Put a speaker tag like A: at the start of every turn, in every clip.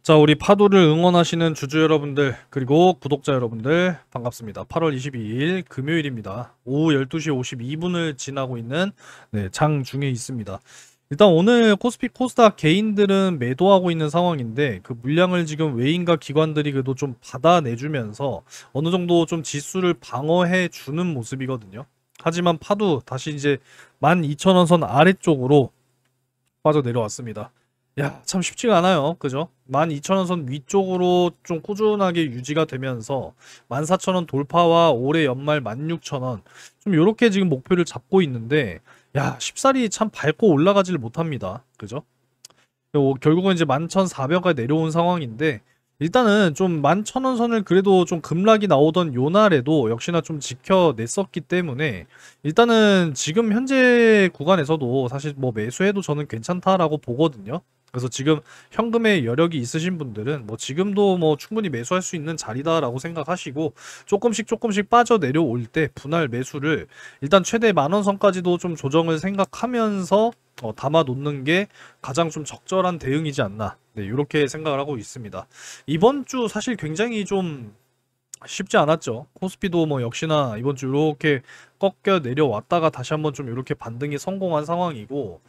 A: 자, 우리 파도를 응원하시는 주주 여러분들, 그리고 구독자 여러분들, 반갑습니다. 8월 22일 금요일입니다. 오후 12시 52분을 지나고 있는 장중에 있습니다. 일단 오늘 코스피 코스닥 개인들은 매도하고 있는 상황인데 그 물량을 지금 외인과 기관들이 그래도 좀 받아내주면서 어느 정도 좀 지수를 방어해 주는 모습이거든요. 하지만 파도 다시 이제 12,000원 선 아래쪽으로 빠져 내려왔습니다. 야, 참 쉽지가 않아요. 그죠? 12,000원 선 위쪽으로 좀 꾸준하게 유지가 되면서 14,000원 돌파와 올해 연말 16,000원 좀 요렇게 지금 목표를 잡고 있는데 야, 쉽사리 참 밟고 올라가지를 못합니다. 그죠? 결국은 이제 11,400원 내려온 상황인데 일단은 좀 11,000원 선을 그래도 좀 급락이 나오던 요 날에도 역시나 좀 지켜냈었기 때문에 일단은 지금 현재 구간에서도 사실 뭐 매수해도 저는 괜찮다라고 보거든요. 그래서 지금 현금의 여력이 있으신 분들은 뭐 지금도 뭐 충분히 매수할 수 있는 자리다라고 생각하시고 조금씩 빠져 내려올 때 분할 매수를 일단 최대 10,000원 선까지도 좀 조정을 생각하면서 담아 놓는 게 가장 좀 적절한 대응이지 않나. 네, 이렇게 생각을 하고 있습니다. 이번 주 사실 굉장히 좀 쉽지 않았죠. 코스피도 뭐 역시나 이번 주 이렇게 꺾여 내려왔다가 다시 한번 좀 이렇게 반등이 성공한 상황이고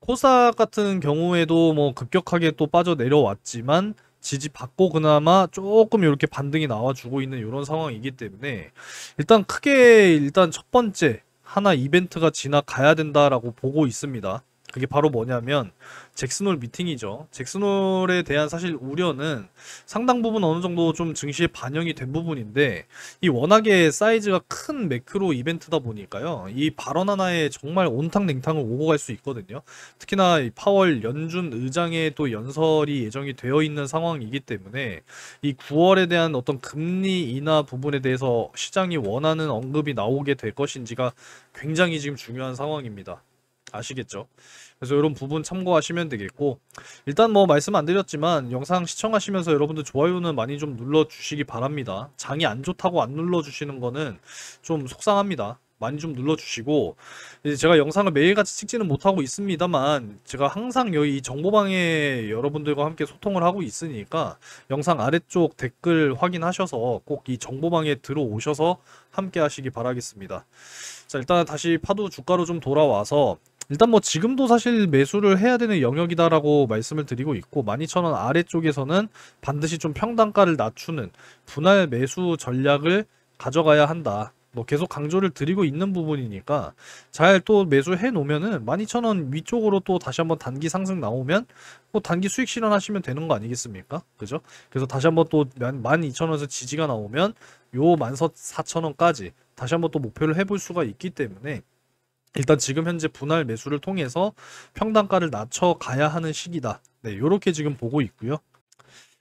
A: 코스닥 같은 경우에도 뭐 급격하게 또 빠져 내려왔지만 지지받고 그나마 조금 이렇게 반등이 나와주고 있는 이런 상황이기 때문에 일단 크게 일단 첫 번째 하나 이벤트가 지나가야 된다라고 보고 있습니다. 그게 바로 뭐냐면 잭슨홀 미팅이죠. 잭슨홀에 대한 사실 우려는 상당 부분 어느 정도 좀 증시에 반영이 된 부분인데 이 워낙에 사이즈가 큰 매크로 이벤트다 보니까요. 이 발언 하나에 정말 온탕냉탕을 오고 갈 수 있거든요. 특히나 이 파월 연준 의장의 또 연설이 예정이 되어 있는 상황이기 때문에 이 9월에 대한 어떤 금리 인하 부분에 대해서 시장이 원하는 언급이 나오게 될 것인지가 굉장히 지금 중요한 상황입니다. 아시겠죠? 그래서 이런 부분 참고하시면 되겠고 일단 뭐 말씀 안 드렸지만 영상 시청하시면서 여러분들 좋아요는 많이 좀 눌러주시기 바랍니다. 장이 안 좋다고 안 눌러주시는 거는 좀 속상합니다. 많이 좀 눌러주시고 이제 제가 영상을 매일같이 찍지는 못하고 있습니다만 제가 항상 여기 이 정보방에 여러분들과 함께 소통을 하고 있으니까 영상 아래쪽 댓글 확인하셔서 꼭 이 정보방에 들어오셔서 함께 하시기 바라겠습니다. 자, 일단 다시 파도 주가로 좀 돌아와서 일단 뭐 지금도 사실 매수를 해야 되는 영역이다라고 말씀을 드리고 있고 12,000원 아래쪽에서는 반드시 좀 평단가를 낮추는 분할 매수 전략을 가져가야 한다. 뭐 계속 강조를 드리고 있는 부분이니까 잘 또 매수해 놓으면은 12,000원 위쪽으로 또 다시 한번 단기 상승 나오면 뭐 단기 수익 실현하시면 되는 거 아니겠습니까? 그죠? 그래서 다시 한번 또 12,000원에서 지지가 나오면 요 14,000원까지 다시 한번 또 목표를 해볼 수가 있기 때문에 일단 지금 현재 분할 매수를 통해서 평단가를 낮춰가야 하는 시기다. 네, 요렇게 지금 보고 있고요.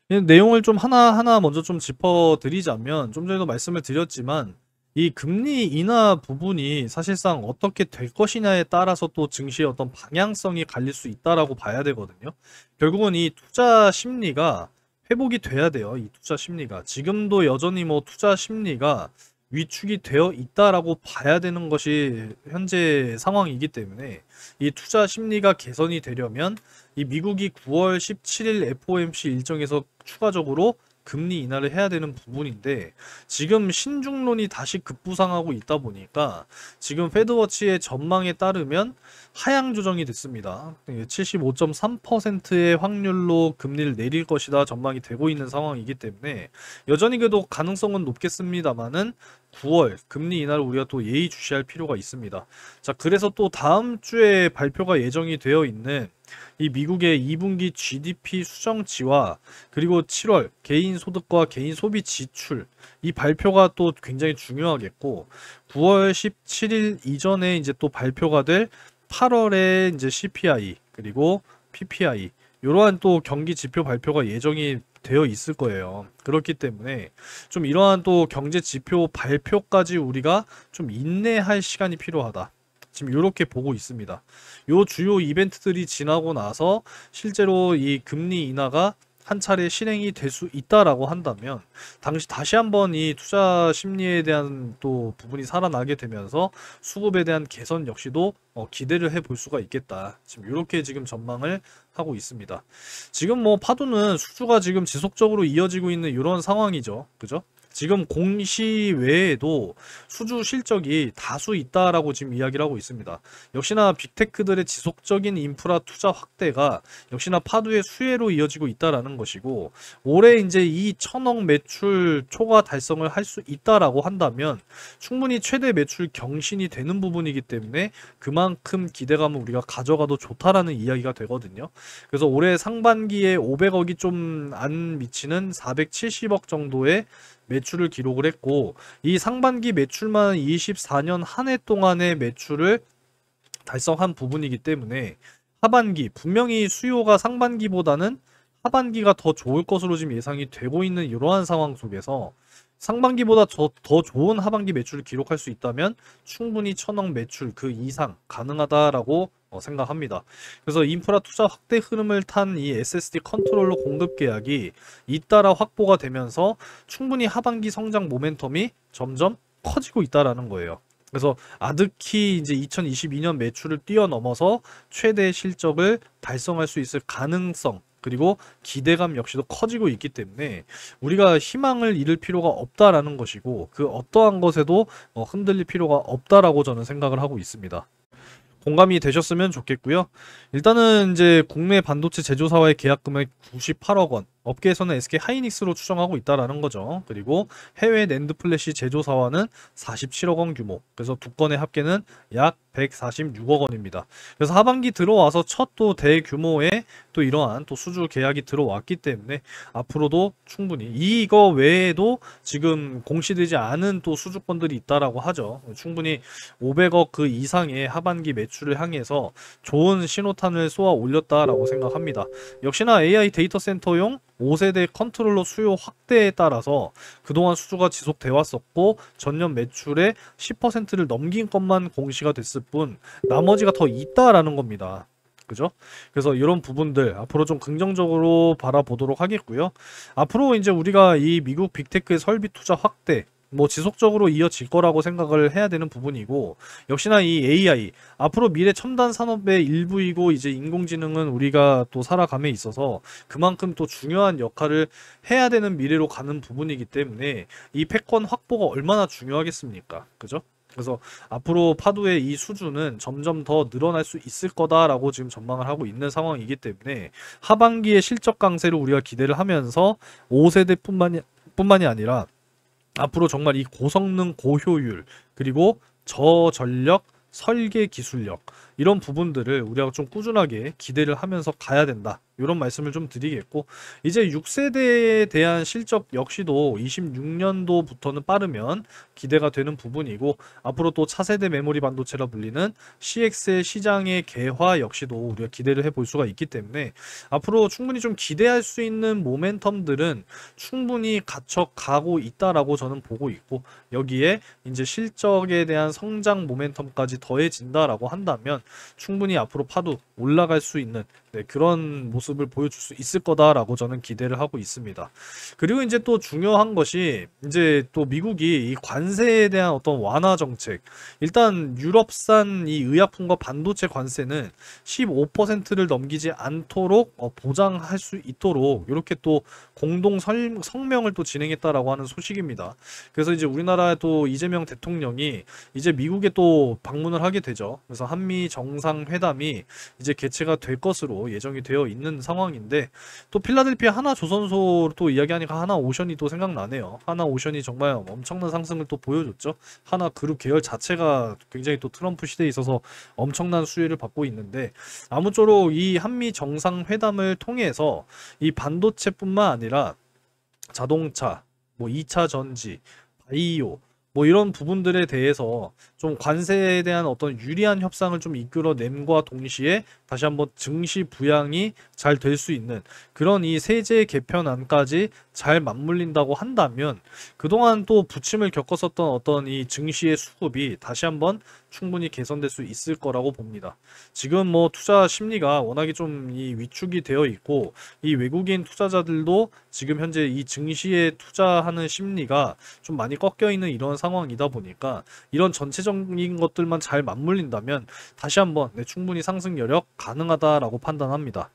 A: 이 내용을 좀 하나하나 먼저 좀 짚어드리자면 좀 전에도 말씀을 드렸지만 이 금리 인하 부분이 사실상 어떻게 될 것이냐에 따라서 또 증시의 어떤 방향성이 갈릴 수 있다라고 봐야 되거든요. 결국은 이 투자 심리가 회복이 돼야 돼요. 이 투자 심리가. 지금도 여전히 뭐 투자 심리가 위축이 되어 있다라고 봐야 되는 것이 현재 상황이기 때문에 이 투자 심리가 개선이 되려면 이 미국이 9월 17일 FOMC 일정에서 추가적으로 금리 인하를 해야 되는 부분인데 지금 신중론이 다시 급부상하고 있다 보니까 지금 패드워치의 전망에 따르면 하향 조정이 됐습니다. 75.3%의 확률로 금리를 내릴 것이다 전망이 되고 있는 상황이기 때문에 여전히 그래도 가능성은 높겠습니다만은 9월 금리 인하를 우리가 또 예의주시할 필요가 있습니다. 자, 그래서 또 다음 주에 발표가 예정이 되어 있는 이 미국의 2분기 GDP 수정치와 그리고 7월 개인 소득과 개인 소비 지출 이 발표가 또 굉장히 중요하겠고 9월 17일 이전에 이제 또 발표가 될 8월에 이제 CPI 그리고 PPI 이러한 또 경기 지표 발표가 예정이 되어 있을 거예요. 그렇기 때문에 좀 이러한 또 경제 지표 발표까지 우리가 좀 인내할 시간이 필요하다. 지금 이렇게 보고 있습니다. 요 주요 이벤트들이 지나고 나서 실제로 이 금리 인하가 한 차례 실행이 될 수 있다라고 한다면 다시 한번 이 투자 심리에 대한 또 부분이 살아나게 되면서 수급에 대한 개선 역시도 기대를 해볼 수가 있겠다. 지금 이렇게 지금 전망을 하고 있습니다. 지금 뭐 파도는 수주가 지금 지속적으로 이어지고 있는 이런 상황이죠. 그죠? 지금 공시 외에도 수주 실적이 다수 있다라고 지금 이야기를 하고 있습니다. 역시나 빅테크들의 지속적인 인프라 투자 확대가 역시나 파도의 수혜로 이어지고 있다라는 것이고, 올해 이제 이 1000억 매출 초과 달성을 할 수 있다라고 한다면 충분히 최대 매출 경신이 되는 부분이기 때문에 그만큼 기대감을 우리가 가져가도 좋다라는 이야기가 되거든요. 그래서 올해 상반기에 500억이 좀 안 미치는 470억 정도의 매출을 기록을 했고, 이 상반기 매출만 24년 한 해 동안의 매출을 달성한 부분이기 때문에 하반기 분명히 수요가 상반기보다는 하반기가 더 좋을 것으로 지금 예상이 되고 있는 이러한 상황 속에서 상반기보다 더 좋은 하반기 매출을 기록할 수 있다면 충분히 1000억 매출 그 이상 가능하다라고 생각합니다. 그래서 인프라 투자 확대 흐름을 탄 이 SSD 컨트롤러 공급 계약이 잇따라 확보가 되면서 충분히 하반기 성장 모멘텀이 점점 커지고 있다라는 거예요. 그래서 아득히 이제 2022년 매출을 뛰어넘어서 최대 실적을 달성할 수 있을 가능성, 그리고 기대감 역시도 커지고 있기 때문에 우리가 희망을 잃을 필요가 없다라는 것이고, 그 어떠한 것에도 흔들릴 필요가 없다라고 저는 생각을 하고 있습니다. 공감이 되셨으면 좋겠고요. 일단은 이제 국내 반도체 제조사와의 계약 금액 98억 원, 업계에서는 SK 하이닉스로 추정하고 있다라는 거죠. 그리고 해외 낸드 플래시 제조사와는 47억 원 규모. 그래서 두 건의 합계는 약 146억 원입니다. 그래서 하반기 들어와서 첫 또 대규모의 또 이러한 또 수주 계약이 들어왔기 때문에 앞으로도 충분히 이거 외에도 지금 공시되지 않은 또 수주권들이 있다라고 하죠. 충분히 500억 그 이상의 하반기 매출을 향해서 좋은 신호탄을 쏘아 올렸다라고 생각합니다. 역시나 AI 데이터 센터용 5세대 컨트롤러 수요 확대에 따라서 그동안 수주가 지속돼 왔었고, 전년 매출의 10%를 넘긴 것만 공시가 됐을 뿐 나머지가 더 있다라는 겁니다. 그죠? 그래서 이런 부분들 앞으로 좀 긍정적으로 바라보도록 하겠고요. 앞으로 이제 우리가 이 미국 빅테크의 설비 투자 확대 뭐 지속적으로 이어질 거라고 생각을 해야 되는 부분이고, 역시나 이 AI 앞으로 미래 첨단 산업의 일부이고, 이제 인공지능은 우리가 또 살아감에 있어서 그만큼 또 중요한 역할을 해야 되는 미래로 가는 부분이기 때문에 이 패권 확보가 얼마나 중요하겠습니까? 그죠? 그래서 앞으로 파도의 이 수준은 점점 더 늘어날 수 있을 거다라고 지금 전망을 하고 있는 상황이기 때문에 하반기의 실적 강세를 우리가 기대를 하면서 5세대뿐만이 아니라 앞으로 정말 이 고성능 고효율 그리고 저전력 설계 기술력 이런 부분들을 우리가 좀 꾸준하게 기대를 하면서 가야 된다, 이런 말씀을 좀 드리겠고, 이제 6세대에 대한 실적 역시도 26년도부터는 빠르면 기대가 되는 부분이고, 앞으로 또 차세대 메모리 반도체라 불리는 CX의 시장의 개화 역시도 우리가 기대를 해볼 수가 있기 때문에 앞으로 충분히 좀 기대할 수 있는 모멘텀들은 충분히 갖춰가고 있다라고 저는 보고 있고, 여기에 이제 실적에 대한 성장 모멘텀까지 더해진다라고 한다면 충분히 앞으로 파도 올라갈 수 있는 그런 모습을 보여줄 수 있을 거다라고 저는 기대를 하고 있습니다. 그리고 이제 또 중요한 것이 이제 또 미국이 이 관세에 대한 어떤 완화 정책, 일단 유럽산 이 의약품과 반도체 관세는 15%를 넘기지 않도록 보장할 수 있도록 이렇게 또 공동 성명을 또 진행했다라고 하는 소식입니다. 그래서 이제 우리나라의 또 이재명 대통령이 이제 미국에 또 방문을 하게 되죠. 그래서 한미 정상회담이 이제 개최가 될 것으로 예정이 되어 있는 상황인데, 또 필라델피아 하나조선소 또 이야기하니까 하나오션이 또 생각나네요. 하나오션이 정말 엄청난 상승을 또 보여줬죠. 하나그룹 계열 자체가 굉장히 또 트럼프 시대에 있어서 엄청난 수혜를 받고 있는데, 아무쪼록 이 한미 정상회담을 통해서 이 반도체뿐만 아니라 자동차, 뭐 2차 전지, 바이오, 뭐 이런 부분들에 대해서 좀 관세에 대한 어떤 유리한 협상을 좀 이끌어냄과 동시에 다시 한번 증시 부양이 잘 될 수 있는 그런 이 세제 개편안까지 잘 맞물린다고 한다면 그동안 또 부침을 겪었었던 어떤 이 증시의 수급이 다시 한번 충분히 개선될 수 있을 거라고 봅니다. 지금 뭐 투자 심리가 워낙에 좀 이 위축이 되어 있고 이 외국인 투자자들도 지금 현재 이 증시에 투자하는 심리가 좀 많이 꺾여 있는 이런 상황이다 보니까 이런 전체적인 것들만 잘 맞물린다면 다시 한번 충분히 상승 여력 가능하다라고 판단합니다.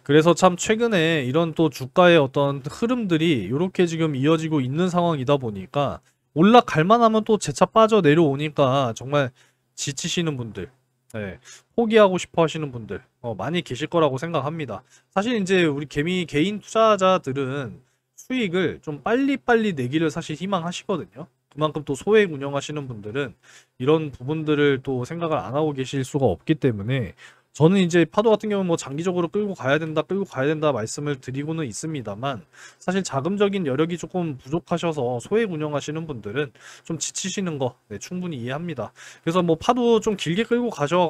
A: 그래서 참 최근에 이런 또 주가의 어떤 흐름들이 이렇게 지금 이어지고 있는 상황이다 보니까 올라갈 만하면 또 재차 빠져 내려오니까 정말 지치시는 분들, 네, 포기하고 싶어 하시는 분들 많이 계실 거라고 생각합니다. 사실 이제 우리 개인 투자자들은 수익을 좀 빨리빨리 내기를 사실 희망하시거든요. 그만큼 또 소액 운영하시는 분들은 이런 부분들을 또 생각을 안 하고 계실 수가 없기 때문에 저는 이제 파도 같은 경우는 뭐 장기적으로 끌고 가야 된다 말씀을 드리고는 있습니다만 사실 자금적인 여력이 조금 부족하셔서 소액 운영하시는 분들은 좀 지치시는 거 충분히 이해합니다. 그래서 뭐 파도 좀 길게 끌고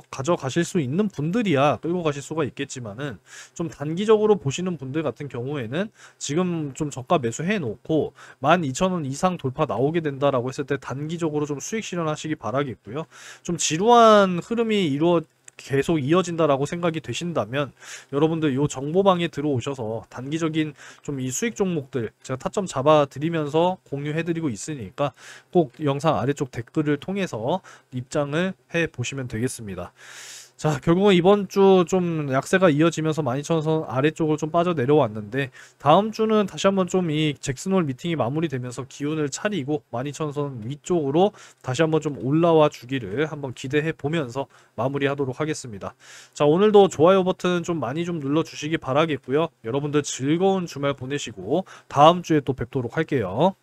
A: 가져가실 수 있는 분들이야 끌고 가실 수가 있겠지만은 좀 단기적으로 보시는 분들 같은 경우에는 지금 좀 저가 매수해 놓고 12,000원 이상 돌파 나오게 된다라고 했을 때 단기적으로 좀 수익 실현하시기 바라겠고요. 좀 지루한 흐름이 계속 이어진다라고 생각이 되신다면 여러분들 요 정보방에 들어오셔서 단기적인 좀 이 수익 종목들 제가 타점 잡아 드리면서 공유해 드리고 있으니까 꼭 영상 아래쪽 댓글을 통해서 입장을 해 보시면 되겠습니다. 자, 결국은 이번 주 좀 약세가 이어지면서 12,000선 아래쪽으로 좀 빠져 내려왔는데 다음 주는 다시 한번 좀 이 잭슨홀 미팅이 마무리되면서 기운을 차리고 12,000선 위쪽으로 다시 한번 좀 올라와 주기를 한번 기대해 보면서 마무리하도록 하겠습니다. 자, 오늘도 좋아요 버튼 좀 많이 좀 눌러 주시기 바라겠고요. 여러분들 즐거운 주말 보내시고 다음 주에 또 뵙도록 할게요.